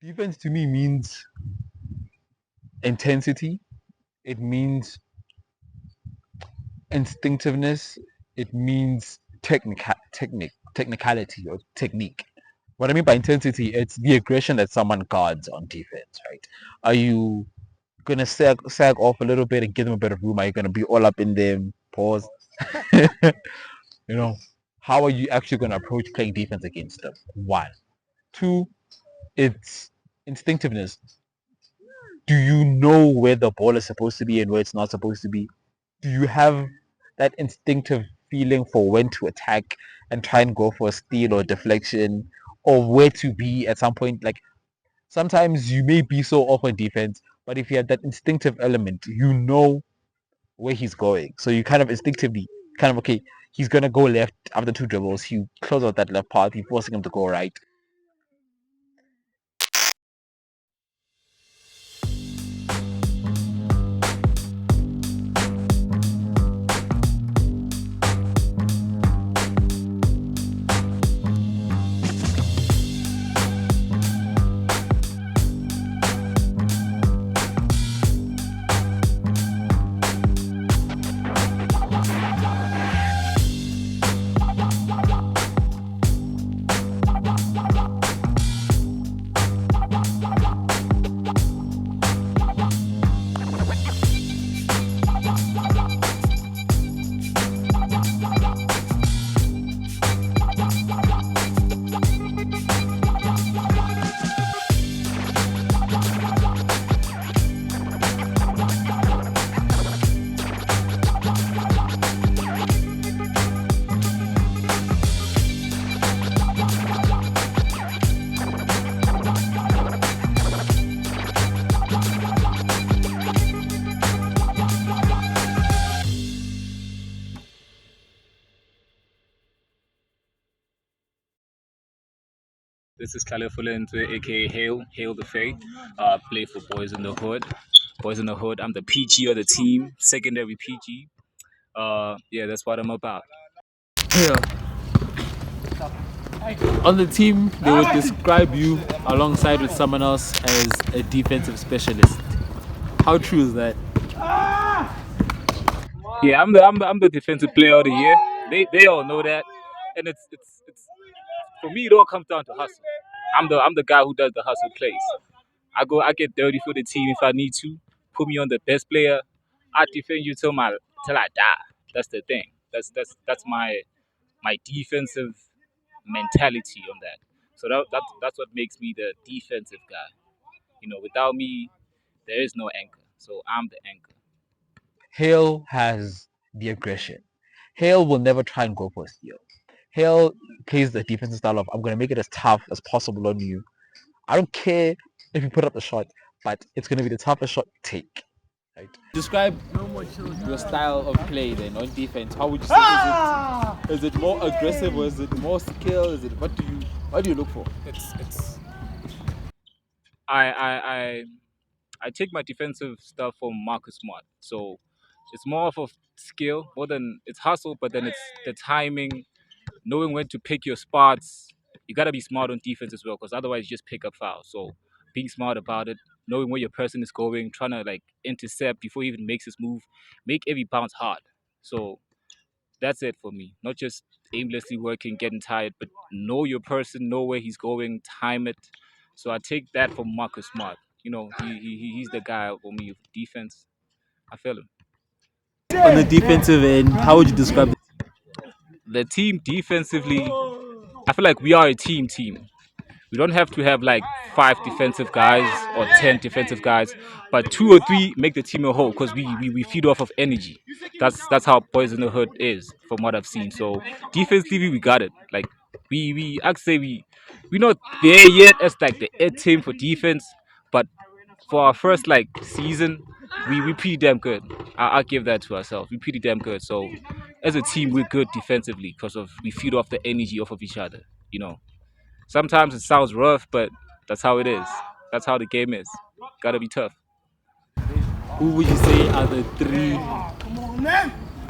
Defense to me means intensity. It means instinctiveness. It means technicality or technique. What I mean by intensity, it's the aggression that someone guards on defense, right? Are you gonna sag off a little bit and give them a bit of room? Are you gonna be all up in them? Pause. You know, how are you actually gonna approach playing defense against them? One, two, it's instinctiveness. Do you know where the ball is supposed to be and where it's not supposed to be? Do you have that instinctive feeling for when to attack and try and go for a steal or deflection, or where to be at some point? Like sometimes you may be so off on defense, but if you have that instinctive element, you know where he's going. So you kind of instinctively kind of okay, he's gonna go left after two dribbles. You close out that left path, you forcing him to go right. This is Califulento, aka Hale, Hale the Fae. Play for Boys in the Hood. Boys in the Hood. I'm the PG of the team, secondary PG. Yeah, that's what I'm about. Yeah. On the team, they would describe you alongside with someone else as a defensive specialist. How true is that? Yeah, I'm the defensive player of the year. They all know that, and it's for me. It all comes down to hustle. I'm the guy who does the hustle plays. I get dirty for the team if I need to. Put me on the best player. I defend you till I die. That's the thing. That's my defensive mentality on that. So that's what makes me the defensive guy. Without me, there is no anchor. So I'm the anchor. Hale has the aggression. Hale will never try and go for a steal. Hale plays the defensive style of I'm going to make it as tough as possible on you. I don't care if you put up the shot, but it's going to be the toughest shot to take. Right? Describe your style of play then on defense. How would you say is it more aggressive or is it more skill? Is it what do you look for? It's I I I I take my defensive stuff from Marcus Smart. So it's more of a skill, more than it's hustle, but then it's the timing, knowing when to pick your spots. You gotta be smart on defense as well, because otherwise you just pick up fouls. So being smart about it, knowing where your person is going, trying to like intercept before he even makes his move, make every bounce hard. So that's it for me. Not just aimlessly working, getting tired, but know your person, know where he's going, time it. So I take that from Marcus Smart. He's the guy for me for defense. I feel him. On the defensive end, how would you describe it? The team defensively, I feel like we are a team. We don't have to have like five defensive guys or 10 defensive guys, but two or three make the team a whole because we feed off of energy. That's how Boys in the Hood is from what I've seen. So defensively we got it. Like I'd say we're not there yet as like the A team for defense, but for our first like season, we pretty damn good. I'll give that to ourselves. We pretty damn good. So as a team, we're good defensively because of we feed off the energy off of each other. Sometimes it sounds rough, but that's how it is. That's how the game is. Gotta be tough. Who would you say are the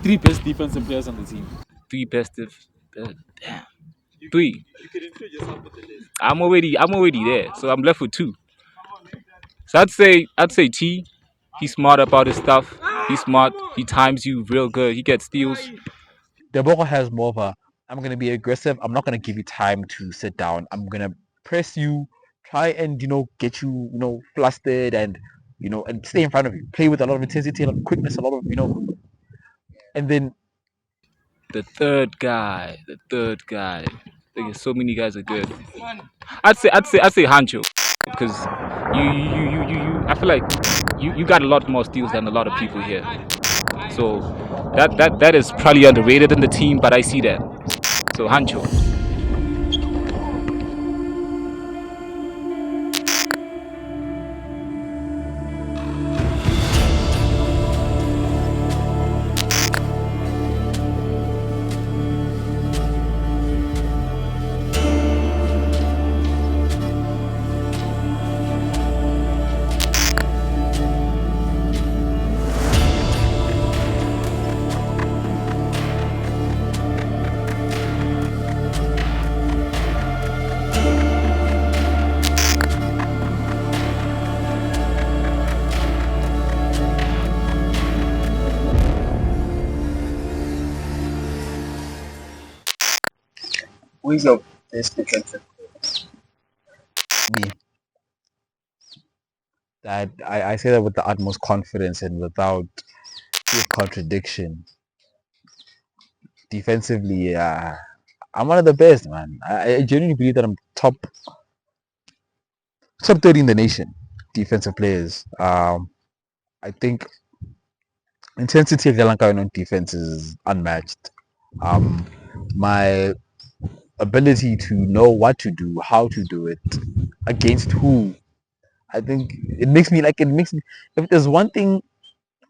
three best defensive players on the team? Three best of damn. 3. I'm already there, so I'm left with 2. So I'd say T. He's smart about his stuff. He's smart. He times you real good. He gets steals. Deboko has more of a, I'm going to be aggressive. I'm not going to give you time to sit down. I'm going to press you, try and, get you, flustered and, and stay in front of you. Play with a lot of intensity, a lot of quickness, a lot of, and then The third guy. So many guys are good. I'd say Hancho, because I feel like you got a lot more steals than a lot of people here. So that is probably underrated in the team, but I see that. So Hancho. Who is your best defensive me, that I say that with the utmost confidence and without fear of contradiction. Defensively, I'm one of the best, man. I genuinely believe that I'm top 30 in the nation, defensive players. I think intensity of Jalanka on defense is unmatched. Um, my ability to know what to do, how to do it, against who, I think it makes me. If there's one thing,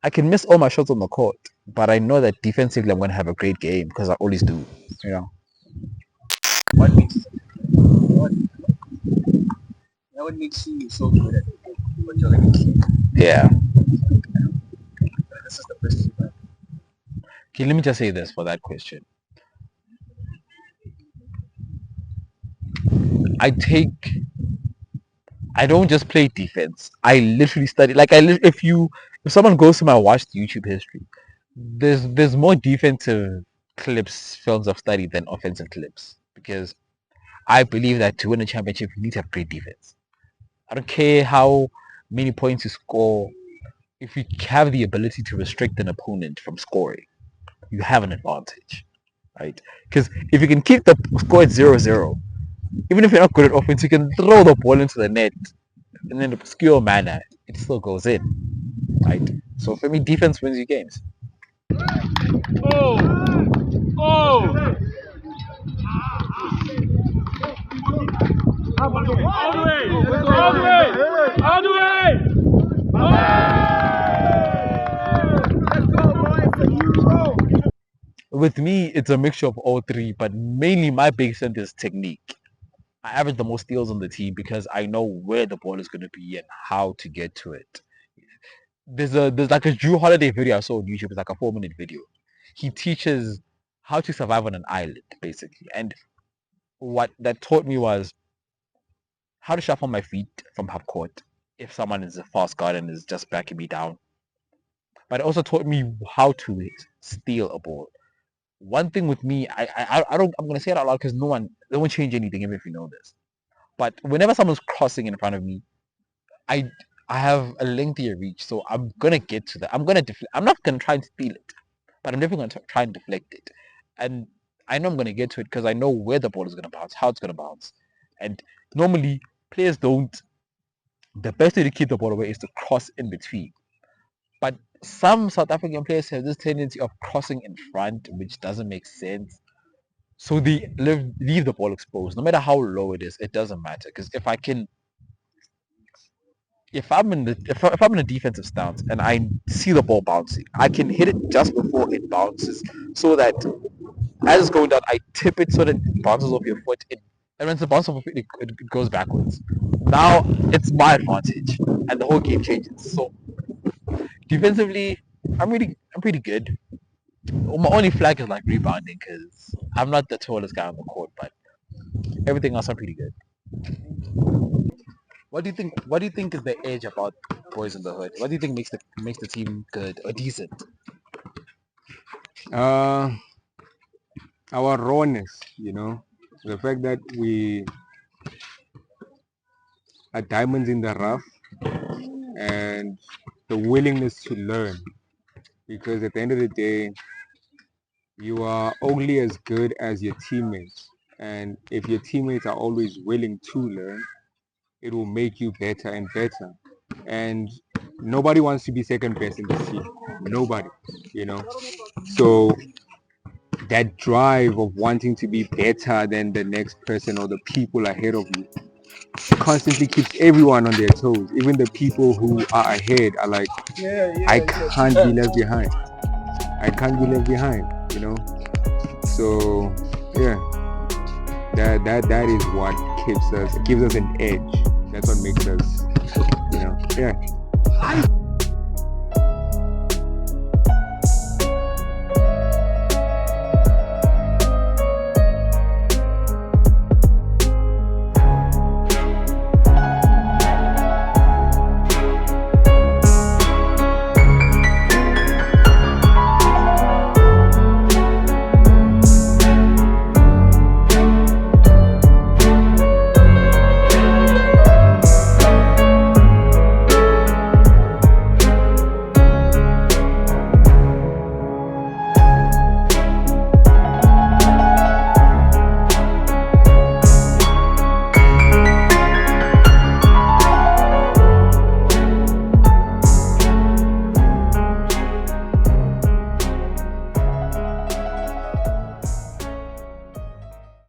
I can miss all my shots on the court, but I know that defensively I'm going to have a great game because I always do. You know. what makes what makes you so good at what you're like? Yeah. This is the question. Okay, let me just say this for that question. I don't just play defense. I literally study. If someone goes to my watched YouTube history, there's more defensive clips, films I've studied than offensive clips because I believe that to win a championship, you need to have great defense. I don't care how many points you score. If you have the ability to restrict an opponent from scoring, you have an advantage, right? Because if you can keep the score at 0-0, even if you're not good at offense, you can throw the ball into the net in an obscure manner. It still goes in, right? So for me, defense wins you games. Oh, oh! All the way! All the way! All the way! With me, it's a mixture of all three, but mainly my big strength is technique. I average the most steals on the team because I know where the ball is going to be and how to get to it. There's like a Drew Holiday video I saw on YouTube. It's like a 4-minute video. He teaches how to survive on an island, basically. And what that taught me was how to shuffle my feet from half court if someone is a fast guard and is just backing me down. But it also taught me how to steal a ball. One thing with me, I don't, I'm gonna say it out loud because no one change anything even if you know this. But whenever someone's crossing in front of me, I I have a lengthier reach, so I'm gonna get to that. I'm not gonna try and steal it, but I'm definitely gonna try and deflect it. And I know I'm gonna get to it because I know where the ball is gonna bounce, how it's gonna bounce. And normally players don't. The best way to keep the ball away is to cross in between. But some South African players have this tendency of crossing in front, which doesn't make sense. So they leave the ball exposed, no matter how low it is. It doesn't matter because if I'm in a defensive stance and I see the ball bouncing, I can hit it just before it bounces, so that as it's going down, I tip it so that it bounces off your foot. And when it bounces off your foot, it goes backwards. Now it's my advantage, and the whole game changes. So defensively, I'm pretty good. My only flag is like rebounding because I'm not the tallest guy on the court, but Everything else are pretty good. What do you think? What do you think is the edge about Boys in the Hood? What do you think makes the team good or decent? Our rawness, the fact that we are diamonds in the rough, and the willingness to learn. Because at the end of the day, you are only as good as your teammates. And if your teammates are always willing to learn, it will make you better and better. And nobody wants to be second best in this team. Nobody, So that drive of wanting to be better than the next person or the people ahead of you constantly keeps everyone on their toes. Even the people who are ahead are like, I can't be left behind. I can't be left behind, So yeah, that is what gives us an edge. That's what makes us, yeah.